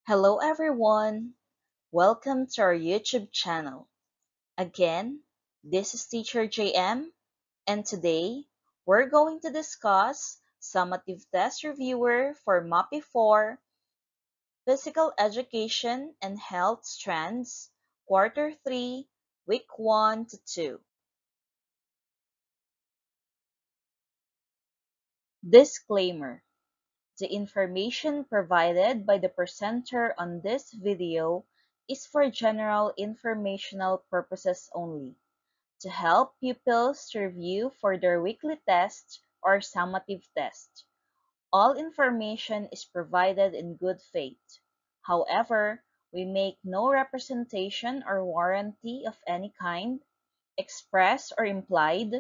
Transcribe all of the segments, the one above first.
Hello everyone! Welcome to our YouTube channel. Again, this is Teacher JM, and today we're going to discuss Summative Test Reviewer for MAPI 4, Physical Education and Health Strands, Quarter 3, Week 1 to 2. Disclaimer: the information provided by the presenter on this video is for general informational purposes only, to help pupils to review for their weekly test or summative test. All information is provided in good faith. However, we make no representation or warranty of any kind, express or implied,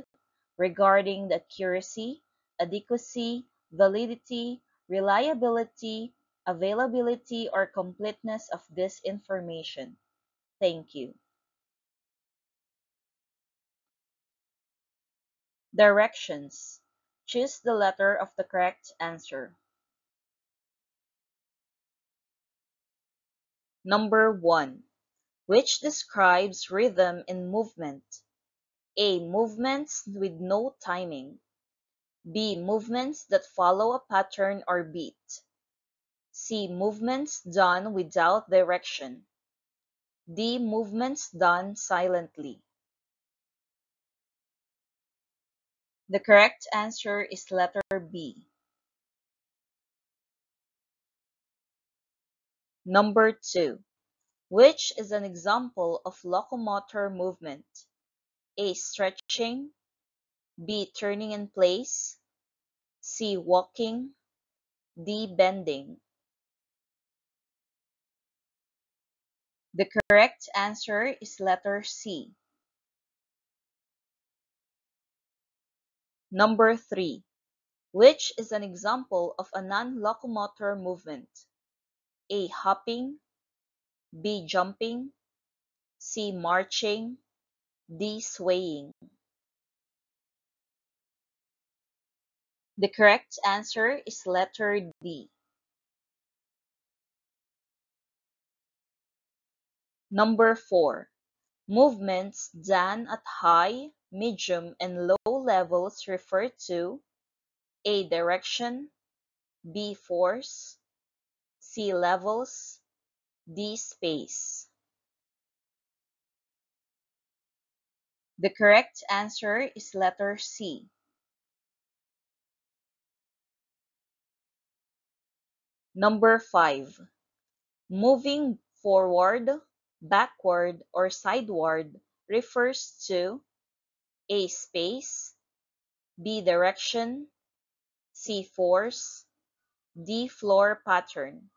regarding the accuracy, adequacy, validity, reliability, availability, or completeness of this information. Thank you. Directions: choose the letter of the correct answer. Number 1. Which describes rhythm in movement? A. Movements with no timing. B. Movements that follow a pattern or beat. C. Movements done without direction. D. Movements done silently. The correct answer is letter B. Number 2. Which is an example of locomotor movement? A. Stretching. B. Turning in place. C. Walking. D. Bending. The correct answer is letter C. Number 3. Which is an example of a non-locomotor movement? A. Hopping. B. Jumping. C. Marching. D. Swaying. The correct answer is letter D. Number 4. Movements done at high, medium, and low levels refer to A. Direction. B. Force. C. Levels. D. Space. The correct answer is letter C. Number 5. Moving forward, backward, or sideward refers to A. Space. B. Direction. C. Force. D. Floor pattern.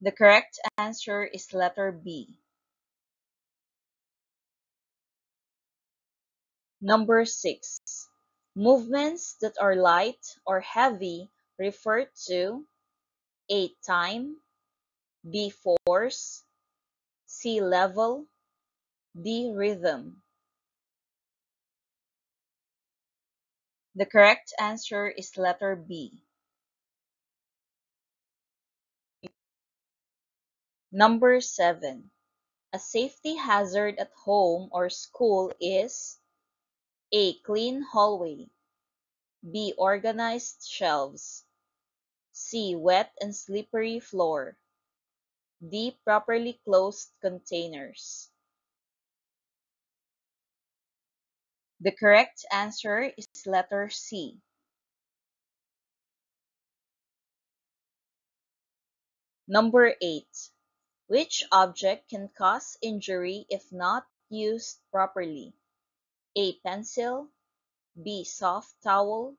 The correct answer is letter B. Number 6. Movements that are light or heavy refer to A. Time. B. Force. C. Level. D. Rhythm. The correct answer is letter B. Number 7. A safety hazard at home or school is A. Clean hallway. B. Organized shelves. C. Wet and slippery floor. D. Properly closed containers. The correct answer is letter C. Number 8. Which object can cause injury if not used properly? A. Pencil. B. Soft towel.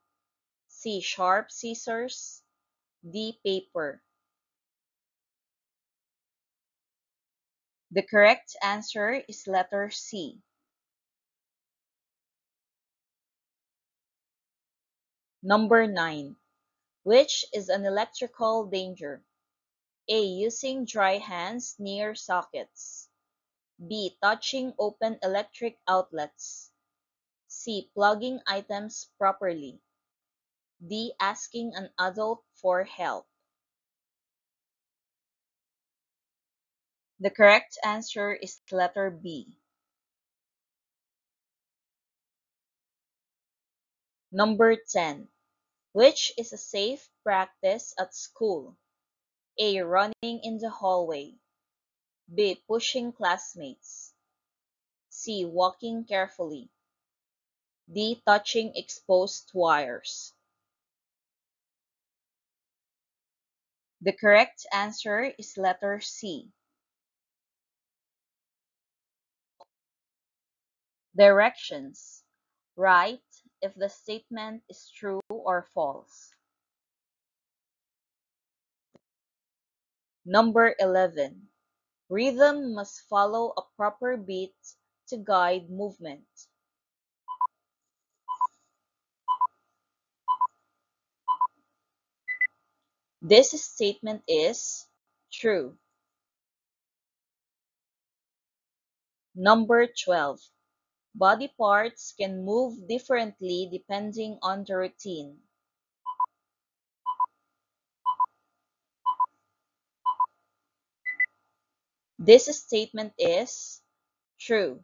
C. Sharp scissors. D. Paper. The correct answer is letter C. Number 9. Which is an electrical danger? A. Using dry hands near sockets. B. Touching open electric outlets. C. Plugging items properly. D. Asking an adult for help. The correct answer is letter B. Number 10. Which is a safe practice at school? A. Running in the hallway. B. Pushing classmates. C. Walking carefully. D. Touching exposed wires. The correct answer is letter C. Directions. Write if the statement is true or false. Number 11. Rhythm must follow a proper beat to guide movement. This statement is true. Number 12. Body parts can move differently depending on the routine. This statement is true.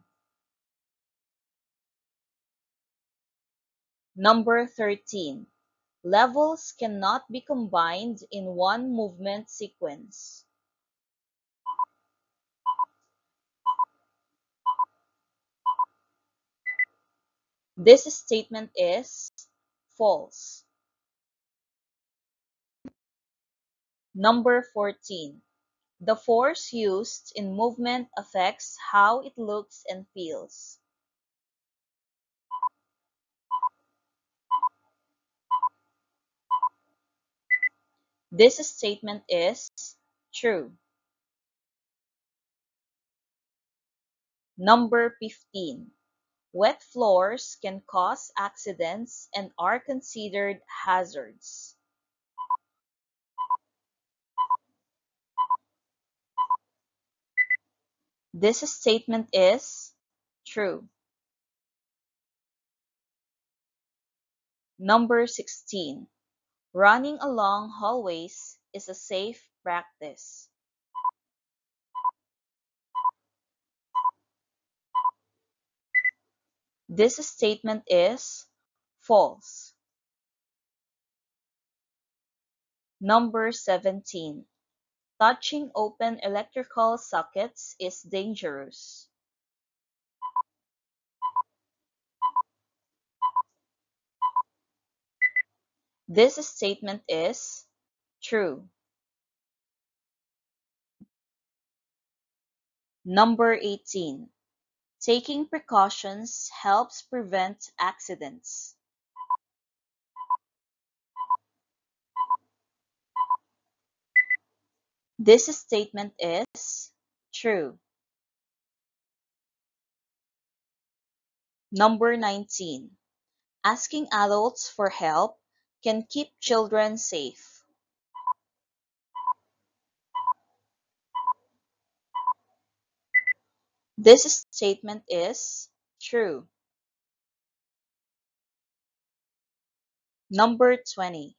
Number 13. Levels cannot be combined in one movement sequence. This statement is false. Number 14. The force used in movement affects how it looks and feels. This statement is true. Number 15. Wet floors can cause accidents and are considered hazards. This statement is true. Number 16. Running along hallways is a safe practice. This statement is false. Number 17. Touching open electrical sockets is dangerous. This statement is true. Number 18. Taking precautions helps prevent accidents. This statement is true. Number 19. Asking adults for help can keep children safe. This statement is true. Number 20.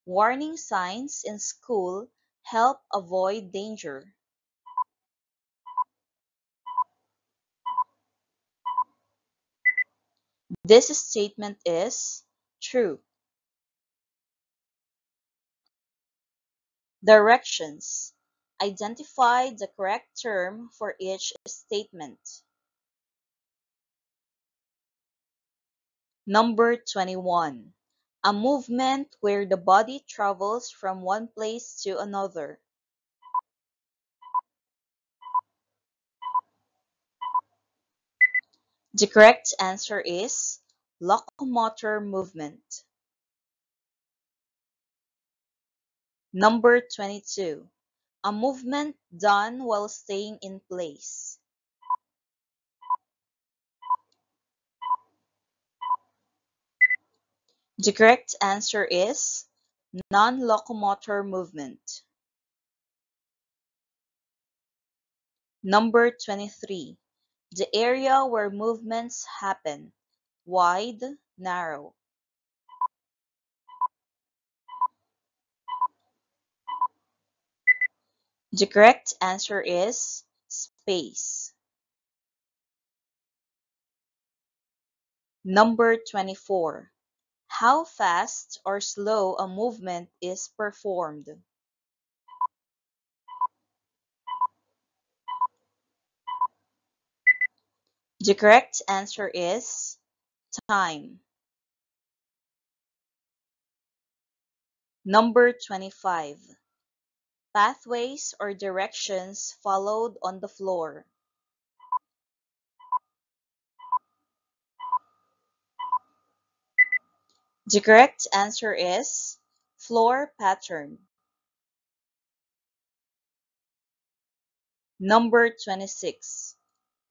Warning signs in school help avoid danger. This statement is true. Directions. Identify the correct term for each statement. Number 21. A movement where the body travels from one place to another. The correct answer is locomotor movement. Number 22. A movement done while staying in place. The correct answer is non-locomotor movement. Number 23. The area where movements happen. Wide, narrow. The correct answer is space. Number 24. How fast or slow a movement is performed. The correct answer is time. Number 25. Pathways or directions followed on the floor. The correct answer is floor pattern. Number 26.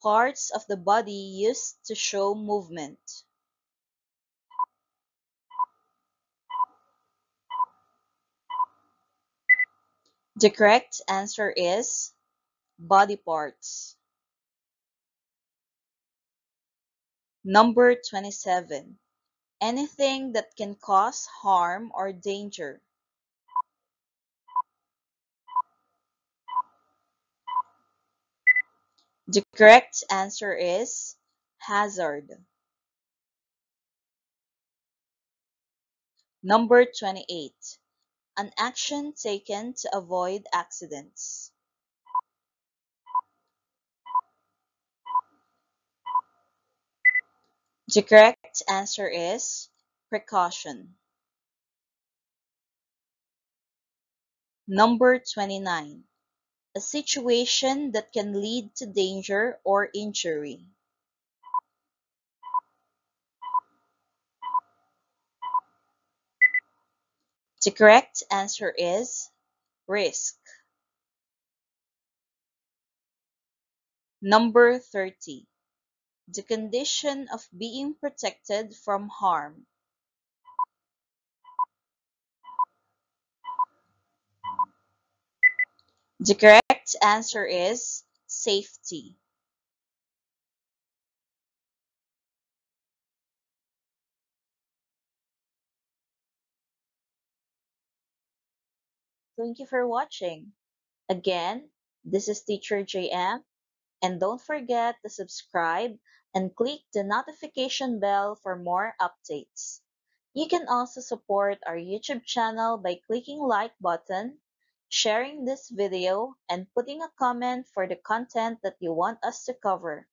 Parts of the body used to show movement. The correct answer is body parts. Number 27. Anything that can cause harm or danger. The correct answer is hazard. Number 28. An action taken to avoid accidents. The correct answer is precaution. Number 29. A situation that can lead to danger or injury. The correct answer is risk. Number 30. The condition of being protected from harm. The correct answer is safety. Thank you for watching. Again, this is Teacher JM, and don't forget to subscribe and click the notification bell for more updates. You can also support our YouTube channel by clicking like button, sharing this video, and putting a comment for the content that you want us to cover.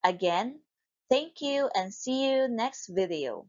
Again, thank you and see you next video.